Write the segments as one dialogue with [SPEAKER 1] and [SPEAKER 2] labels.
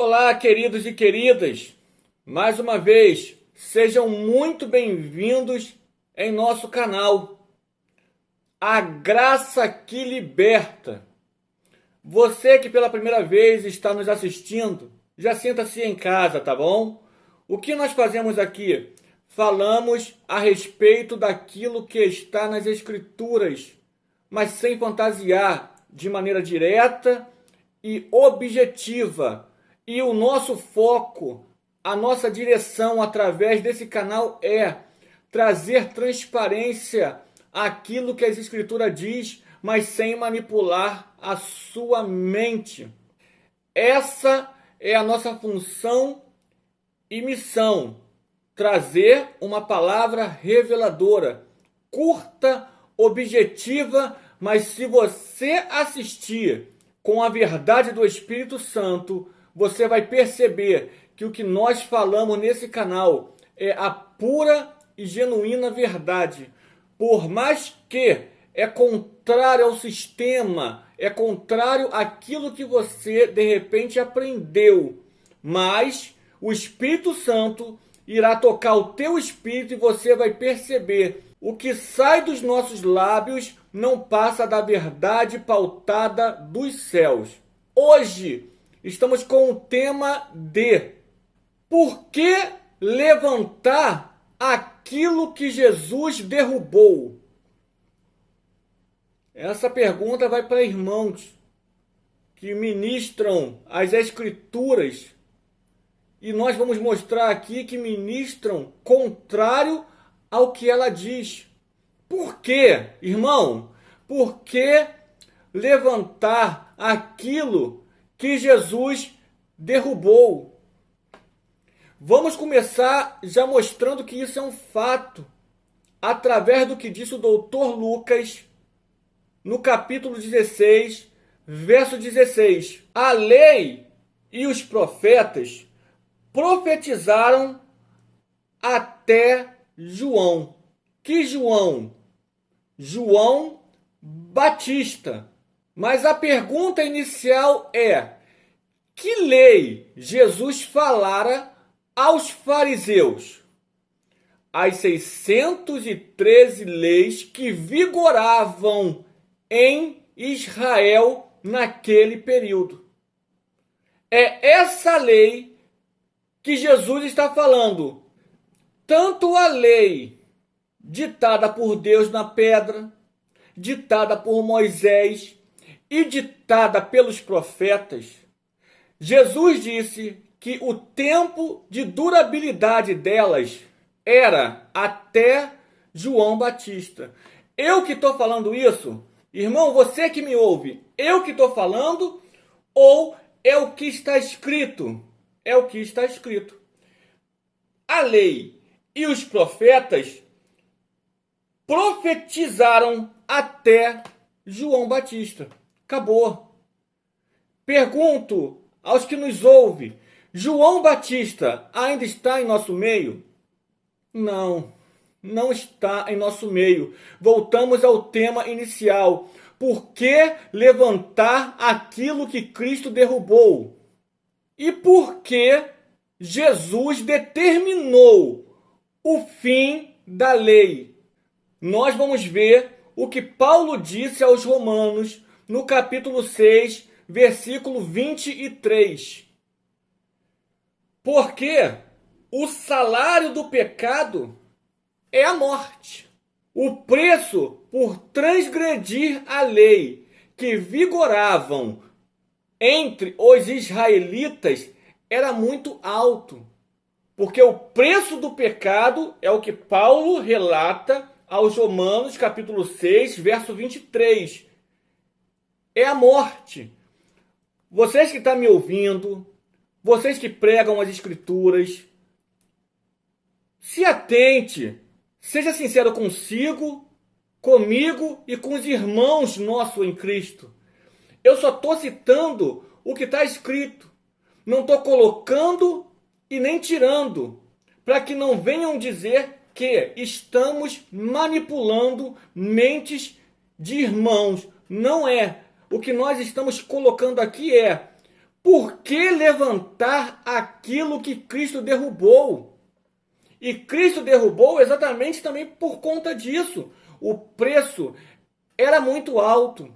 [SPEAKER 1] Olá, queridos e queridas. Mais uma vez, sejam muito bem-vindos em nosso canal. A Graça que Liberta. Você que pela primeira vez está nos assistindo, já sinta-se em casa, tá bom? O que nós fazemos aqui? Falamos a respeito daquilo que está nas Escrituras, mas sem fantasiar, de maneira direta e objetiva. E o nosso foco, a nossa direção através desse canal é trazer transparência àquilo que as Escrituras diz, mas sem manipular a sua mente. Essa é a nossa função e missão: trazer uma palavra reveladora, curta, objetiva, mas se você assistir com a verdade do Espírito Santo, você vai perceber que o que nós falamos nesse canal é a pura e genuína verdade. Por mais que é contrário ao sistema, é contrário àquilo que você de repente aprendeu, mas o Espírito Santo irá tocar o teu espírito e você vai perceber: o que sai dos nossos lábios não passa da verdade pautada dos céus. Hoje estamos com o tema de por que levantar aquilo que Jesus derrubou? Essa pergunta vai para irmãos que ministram as Escrituras, e nós vamos mostrar aqui que ministram contrário ao que ela diz. Por quê, irmão? Por que levantar aquilo que Jesus derrubou? Vamos começar já mostrando que isso é um fato, através do que disse o doutor Lucas, no capítulo 16, verso 16. A lei e os profetas profetizaram até João. Que João? João Batista. Mas a pergunta inicial é: que lei Jesus falara aos fariseus? As 613 leis que vigoravam em Israel naquele período. É essa lei que Jesus está falando. Tanto a lei ditada por Deus na pedra, ditada por Moisés e ditada pelos profetas. Jesus disse que o tempo de durabilidade delas era até João Batista. Eu que estou falando isso, irmão, você que me ouve, eu que estou falando ou é o que está escrito? É o que está escrito. A lei e os profetas profetizaram até João Batista. Acabou. Pergunto aos que nos ouvem: João Batista ainda está em nosso meio? Não, não está em nosso meio. Voltamos ao tema inicial. Por que levantar aquilo que Cristo derrubou? E por que Jesus determinou o fim da lei? Nós vamos ver o que Paulo disse aos Romanos no capítulo 6, versículo 23. Porque o salário do pecado é a morte. O preço por transgredir a lei que vigoravam entre os israelitas era muito alto. Porque o preço do pecado é o que Paulo relata aos Romanos, capítulo 6, verso 23. É a morte. Vocês que estão me ouvindo, vocês que pregam as Escrituras, se atente, seja sincero consigo, comigo e com os irmãos nossos em Cristo. Eu só estou citando o que está escrito. Não estou colocando e nem tirando, para que não venham dizer que estamos manipulando mentes de irmãos. Não é. O que nós estamos colocando aqui é Por que levantar aquilo que Cristo derrubou? E Cristo derrubou exatamente também por conta disso. O preço era muito alto.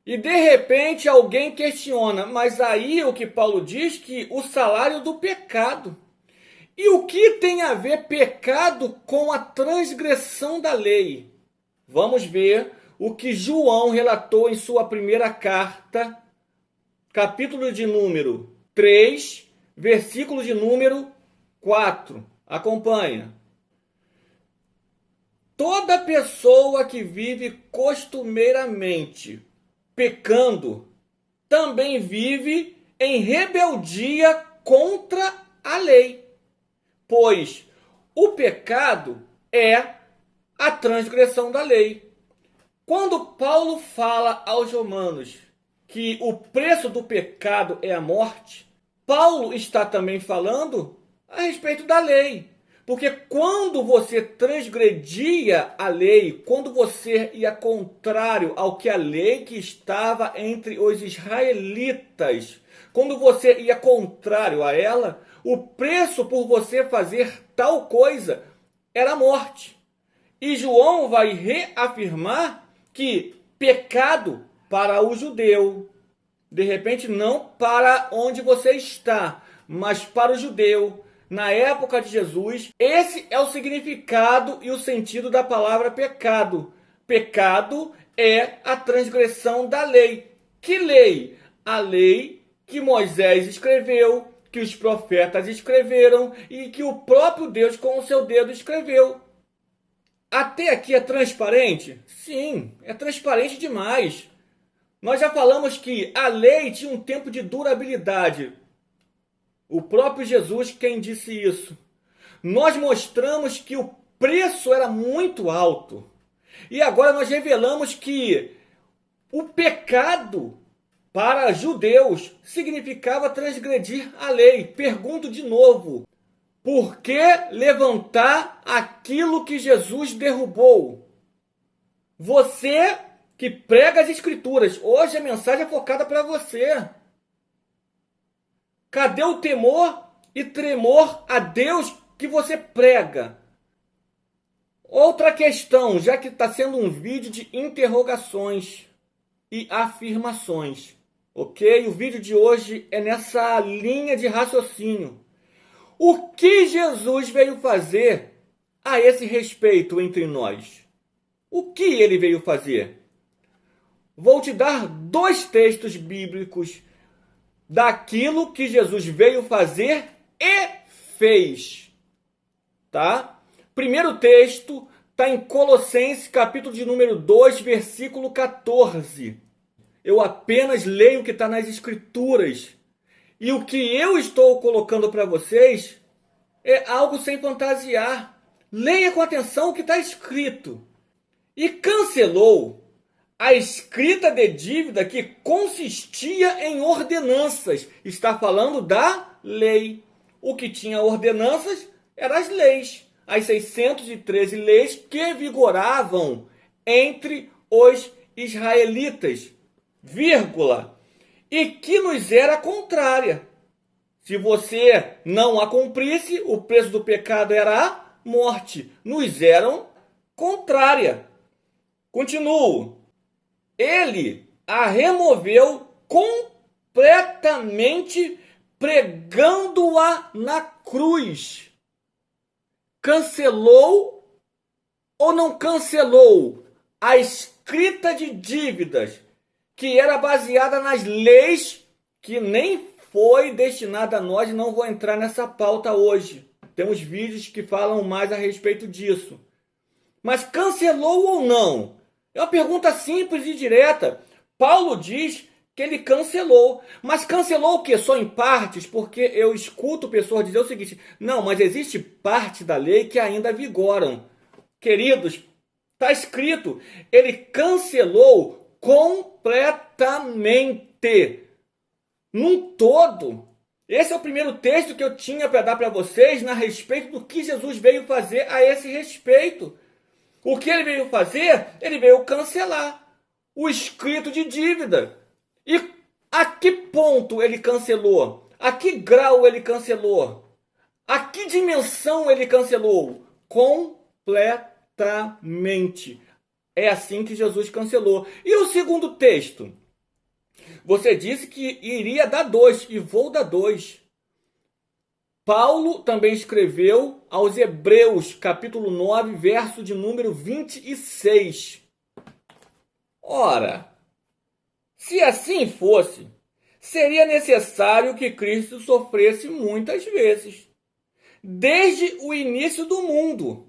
[SPEAKER 1] E de repente alguém questiona, mas aí o que Paulo diz que o salário do pecado. E o que tem a ver pecado com a transgressão da lei? Vamos ver o que João relatou em sua primeira carta, capítulo de número 3, versículo de número 4. Acompanha. Toda pessoa que vive costumeiramente pecando também vive em rebeldia contra a lei, pois o pecado é a transgressão da lei. Quando Paulo fala aos romanos que o preço do pecado é a morte, Paulo está também falando a respeito da lei. Porque quando você transgredia a lei, quando você ia contrário ao que a lei que estava entre os israelitas, quando você ia contrário a ela, o preço por você fazer tal coisa era a morte. E João vai reafirmar que pecado para o judeu, de repente não para onde você está, mas para o judeu, na época de Jesus, esse é o significado e o sentido da palavra pecado. Pecado é a transgressão da lei. Que lei? A lei que Moisés escreveu, que os profetas escreveram e que o próprio Deus com o seu dedo escreveu. Até aqui é transparente? Sim, é transparente demais. Nós já falamos que a lei tinha um tempo de durabilidade. O próprio Jesus quem disse isso. Nós mostramos que o preço era muito alto. E agora nós revelamos que o pecado para judeus significava transgredir a lei. Pergunto de novo. Por que levantar aquilo que Jesus derrubou? Você que prega as escrituras, hoje a mensagem é focada para você. Cadê o temor e tremor a Deus que você prega? Outra questão, já que está sendo um vídeo de interrogações e afirmações, ok? O vídeo de hoje é nessa linha de raciocínio. O que Jesus veio fazer a esse respeito entre nós? O que ele veio fazer? Vou te dar 2 textos bíblicos daquilo que Jesus veio fazer e fez, tá? Primeiro texto está em Colossenses, capítulo de número 2, versículo 14. Eu apenas leio o que está nas escrituras. E o que eu estou colocando para vocês é algo sem fantasiar. Leia com atenção o que está escrito. E cancelou a escrita de dívida que consistia em ordenanças. Está falando da lei. O que tinha ordenanças eram as leis. As 613 leis que vigoravam entre os israelitas. Vírgula. E que nos era contrária. Se você não a cumprisse, o preço do pecado era a morte. Nos eram contrária. Continuo. Ele a removeu completamente, pregando-a na cruz. Cancelou ou não cancelou a escrita de dívidas que era baseada nas leis que nem foi destinada a nós, e não vou entrar nessa pauta hoje. Temos vídeos que falam mais a respeito disso. Mas cancelou ou não? É uma pergunta simples e direta. Paulo diz que ele cancelou. Mas cancelou o quê? Só em partes? Porque eu escuto pessoas dizer o seguinte: não, mas existe parte da lei que ainda vigoram. Queridos, está escrito, ele cancelou completamente. Num todo. Esse é o primeiro texto que eu tinha para dar para vocês a respeito do que Jesus veio fazer a esse respeito. O que ele veio fazer? Ele veio cancelar o escrito de dívida. E A que ponto ele cancelou? A que grau ele cancelou? A que dimensão ele cancelou? Completamente. É assim que Jesus cancelou. E o segundo texto? Você disse que iria dar 2, e vou dar 2. Paulo também escreveu aos Hebreus, capítulo 9, verso de número 26. Ora, se assim fosse, seria necessário que Cristo sofresse muitas vezes, desde o início do mundo.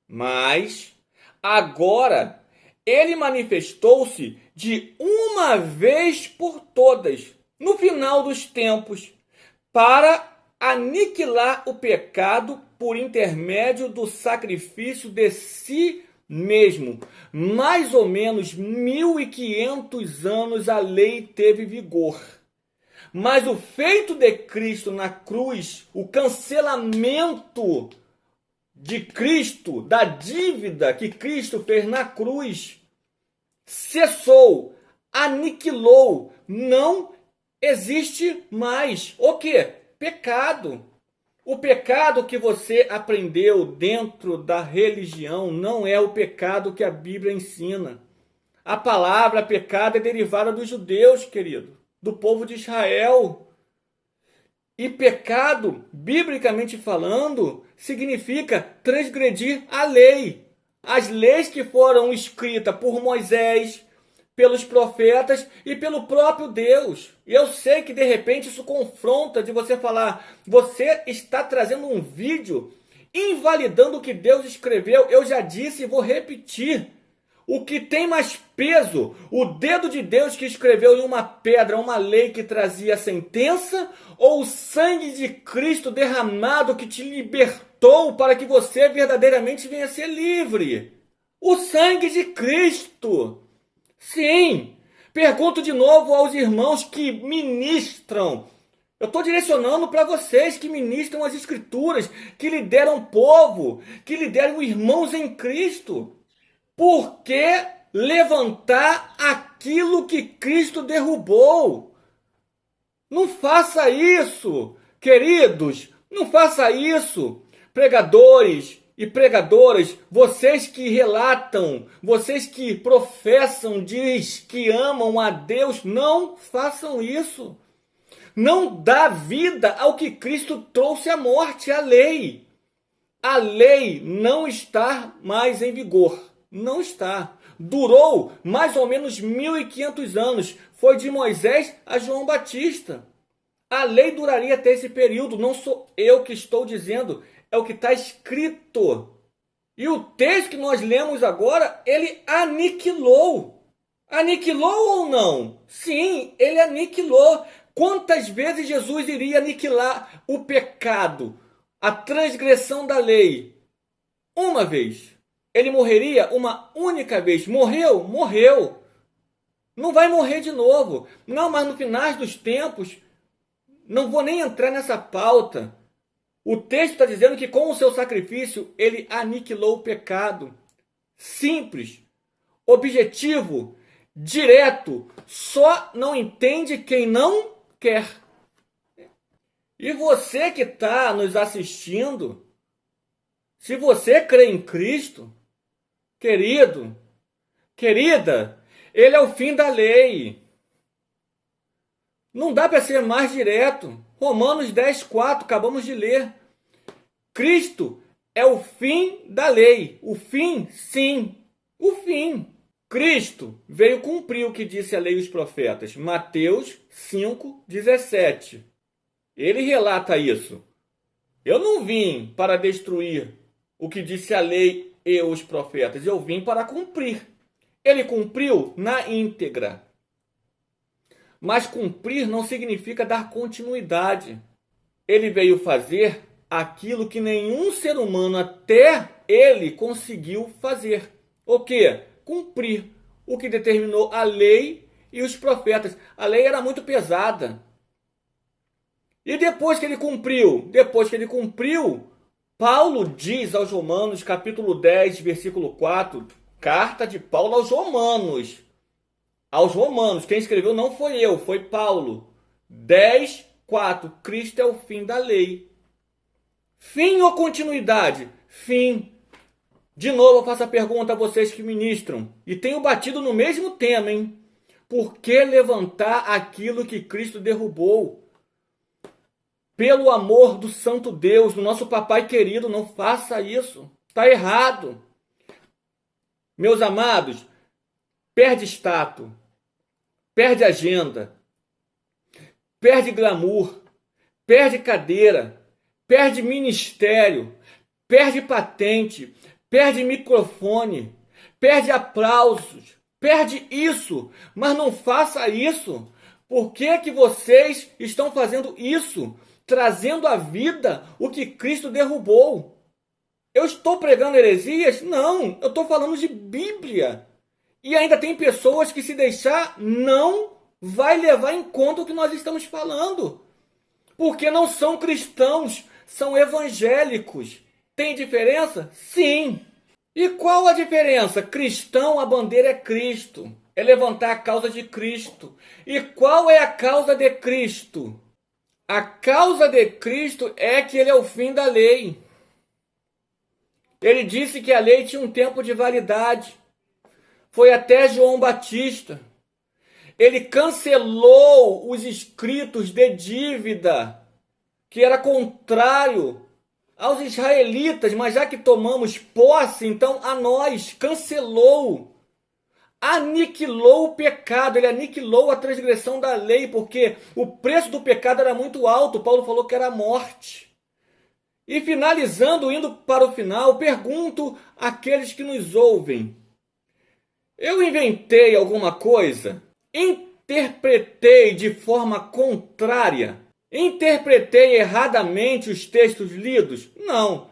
[SPEAKER 1] Mas, agora, ele manifestou-se de uma vez por todas, no final dos tempos, para aniquilar o pecado por intermédio do sacrifício de si mesmo. Mais ou menos 1500 anos a lei teve vigor. Mas o feito de Cristo na cruz, o cancelamento de Cristo, da dívida que Cristo fez na cruz, cessou, aniquilou, não existe mais. O quê? Pecado. O pecado que você aprendeu dentro da religião não é o pecado que a Bíblia ensina. A palavra pecado é derivada dos judeus, querido, do povo de Israel. E pecado, biblicamente falando, significa transgredir a lei. As leis que foram escritas por Moisés, pelos profetas e pelo próprio Deus. E eu sei que de repente isso confronta de você falar, você está trazendo um vídeo invalidando o que Deus escreveu. Eu já disse e vou repetir. O que tem mais peso, o dedo de Deus que escreveu em uma pedra uma lei que trazia sentença, ou o sangue de Cristo derramado que te libertou para que você verdadeiramente venha a ser livre? O sangue de Cristo. Sim. Pergunto de novo aos irmãos que ministram. Eu estou direcionando para vocês que ministram as Escrituras, que lideram o povo, que lideram irmãos em Cristo. Por que levantar aquilo que Cristo derrubou? Não faça isso, queridos, não faça isso. Pregadores e pregadoras, vocês que relatam, vocês que professam, diz que amam a Deus, não façam isso. Não dá vida ao que Cristo trouxe à morte, a lei. A lei não está mais em vigor. Não está. Durou mais ou menos 1500 anos. Foi de Moisés a João Batista. A lei duraria até esse período. Não sou eu que estou dizendo. É o que está escrito. E o texto que nós lemos agora, ele aniquilou. Aniquilou ou não? Sim, ele aniquilou. Quantas vezes Jesus iria aniquilar o pecado, a transgressão da lei? Uma vez. Ele morreria uma única vez. Morreu? Morreu. Não vai morrer de novo. Não, mas no final dos tempos, não vou nem entrar nessa pauta. O texto está dizendo que com o seu sacrifício, ele aniquilou o pecado. Simples. Objetivo. Direto. Só não entende quem não quer. E você que está nos assistindo, se você crê em Cristo, querido, querida, ele é o fim da lei. Não dá para ser mais direto. Romanos 10:4, acabamos de ler. Cristo é o fim da lei. O fim, sim, o fim. Cristo veio cumprir o que disse a lei e os profetas. Mateus 5:17. Ele relata isso. Eu não vim para destruir o que disse a lei e os profetas. Eu vim para cumprir. Ele cumpriu na íntegra. Mas cumprir não significa dar continuidade. Ele veio fazer aquilo que nenhum ser humano até ele conseguiu fazer. O quê? Cumprir o que determinou a lei e os profetas. A lei era muito pesada. E depois que ele cumpriu, Paulo diz aos Romanos, capítulo 10, versículo 4, carta de Paulo aos Romanos. aos Romanos. Quem escreveu não foi eu, foi Paulo. 10:4. Cristo é o fim da lei. Fim ou continuidade? Fim. De novo eu faço a pergunta a vocês que ministram. E tenho batido no mesmo tema, hein? Por que levantar aquilo que Cristo derrubou? Pelo amor do santo Deus, do nosso papai querido, não faça isso. Está errado. Meus amados, perde status, perde agenda, perde glamour, perde cadeira, perde ministério, perde patente, perde microfone, perde aplausos, perde isso, mas não faça isso. Por que que vocês estão fazendo isso? Trazendo à vida o que Cristo derrubou. Eu estou pregando heresias? Não, eu estou falando de Bíblia. E ainda tem pessoas que, se deixar, não vai levar em conta o que nós estamos falando. Porque não são cristãos, são evangélicos. Tem diferença? Sim. E qual a diferença? Cristão, a bandeira é Cristo. É levantar a causa de Cristo. E qual é a causa de Cristo? A causa de Cristo é que ele é o fim da lei. Ele disse que a lei tinha um tempo de validade. Foi até João Batista. Ele cancelou os escritos de dívida, que era contrário aos israelitas, mas já que tomamos posse, então a nós, cancelou. Aniquilou o pecado, ele aniquilou a transgressão da lei, porque o preço do pecado era muito alto. Paulo falou que era a morte. E finalizando, indo para o final, pergunto àqueles que nos ouvem: eu inventei alguma coisa? Interpretei de forma contrária? Interpretei erradamente os textos lidos? Não.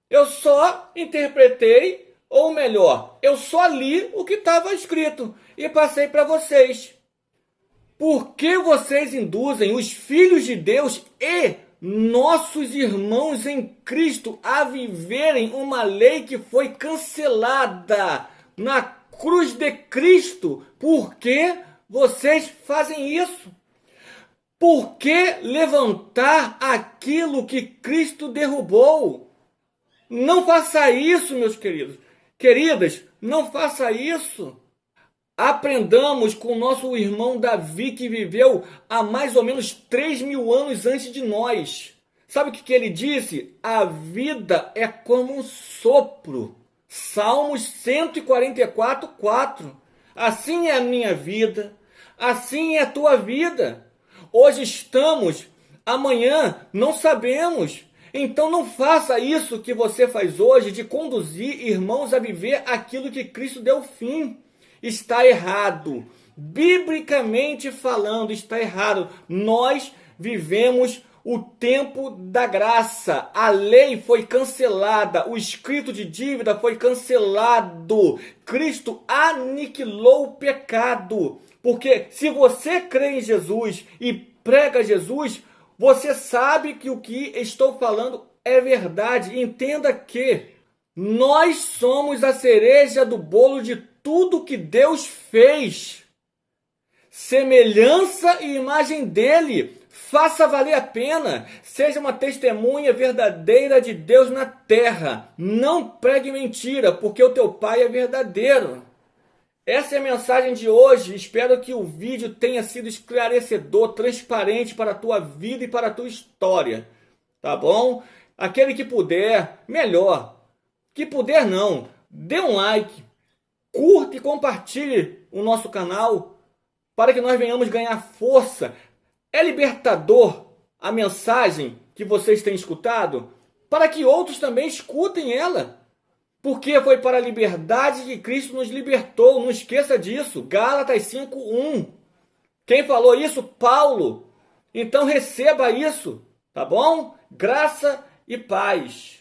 [SPEAKER 1] Eu só interpretei, ou melhor, eu só li o que estava escrito e passei para vocês. Por que vocês induzem os filhos de Deus e nossos irmãos em Cristo a viverem uma lei que foi cancelada na cruz de Cristo? Por que vocês fazem isso? Por que levantar aquilo que Cristo derrubou? Não faça isso, meus queridos. Queridas, não faça isso. Aprendamos com o nosso irmão Davi, que viveu há mais ou menos 3.000 anos antes de nós. Sabe o que ele disse? A vida é como um sopro. Salmos 144:4. Assim é a minha vida, assim é a tua vida. Hoje estamos, amanhã não sabemos. Então não faça isso que você faz hoje, de conduzir irmãos a viver aquilo que Cristo deu fim. Está errado. Biblicamente falando, está errado. Nós vivemos o tempo da graça. A lei foi cancelada. O escrito de dívida foi cancelado. Cristo aniquilou o pecado. Porque se você crê em Jesus e prega Jesus, você sabe que o que estou falando é verdade. Entenda que nós somos a cereja do bolo de tudo que Deus fez. Semelhança e imagem dele. Faça valer a pena. Seja uma testemunha verdadeira de Deus na terra. Não pregue mentira, porque o teu Pai é verdadeiro. Essa é a mensagem de hoje. Espero que o vídeo tenha sido esclarecedor, transparente para a tua vida e para a tua história. Tá bom? Aquele que puder, melhor. Que puder não, dê um like, curta e compartilhe o nosso canal para que nós venhamos ganhar força. É libertador a mensagem que vocês têm escutado, para que outros também escutem ela. Porque foi para a liberdade que Cristo nos libertou. Não esqueça disso. Gálatas 5:1. Quem falou isso? Paulo. Então receba isso, tá bom? Graça e paz.